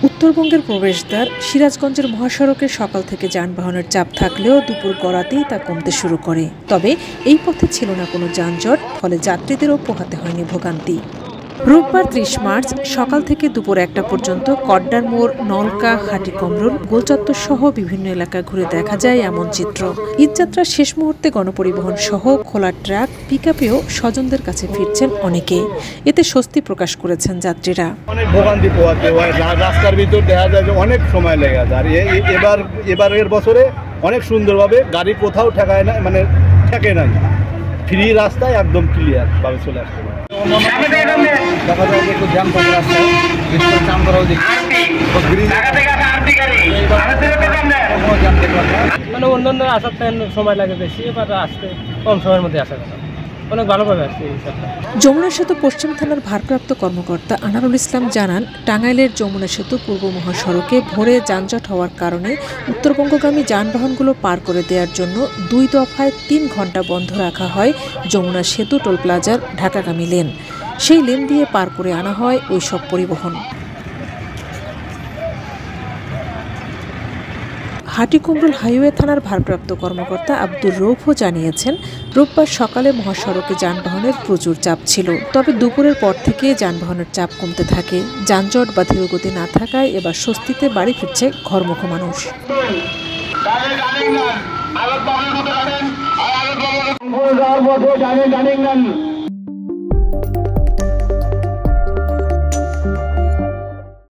উত্তরবঙ্গের প্রবেশদ্বার সিরাজগঞ্জের মহাসড়কে সকাল থেকে যানবাহনের চাপ থাকলেও দুপুর গড়াতেই তা কমতে শুরু করে। তবে এই পথে ছিল না কোনো যানজট, ফলে যাত্রীদেরও পোহাতে হয়নি ভোগান্তি। রোববার ৩০ মার্চ সকাল থেকে দুপুর ১টা পর্যন্ত কড্ডার মোড়, নলকা, হাটিকমরুল, গোলচত্বর সহ বিভিন্ন এলাকা ঘুরে দেখা যায় এমন চিত্র। ঈদযাত্রার শেষ মুহূর্তে গণপরিবহন সহ খোলা ট্রাক, পিকআপেও স্বজনদের কাছে ফিরছেন অনেকে। এতে স্বস্তি প্রকাশ করেছেন যাত্রীরা। অনেক ভোগান্তি পোহাতে হয়, রাস্তার ভিতর দেখা যায় যে অনেক সময় লেগে যায়। আর এবারের বছরে অনেক সুন্দরভাবে গাড়ি কোথাও ঠেকায় না, মানে ঠেকে নাই, ফ্রি রাস্তায় একদম ক্লিয়ার ভাবে চলে আসতে পারে। দেখা যায় একটু জ্যাম থাকে রাস্তায়, জ্যাম করাও মানে অন্যান্য আসার সময় লাগে বেশি, এবার আসতে কম সময়ের মধ্যে আসার কথা। অনেক ভালোভাবে আসছে। যমুনা সেতু পশ্চিম থানার ভারপ্রাপ্ত কর্মকর্তা আনারুল ইসলাম জানান, টাঙ্গাইলের যমুনা সেতু পূর্ব মহাসড়কে ভোরে যানজট হওয়ার কারণে উত্তরবঙ্গগামী যানবাহনগুলো পার করে দেওয়ার জন্য ২ দফায় ৩ ঘন্টা বন্ধ রাখা হয় যমুনা সেতু টোল প্লাজার ঢাকাগামী লেন। সেই লেন দিয়ে পার করে আনা হয় ওই সব পরিবহন। হাটিকমরুল হাইওয়ে থানার ভারপ্রাপ্ত কর্মকর্তা আব্দুর রৌফও জানিয়েছেন, রোববার সকালে মহাসড়কে যানবাহনের প্রচুর চাপ ছিল, তবে দুপুরের পর থেকে যানবাহনের চাপ কমতে থাকে। যানজট বা ধীরগতি না থাকায় এবার স্বস্তিতে বাড়ি ফিরছে ঘরমুখো মানুষ।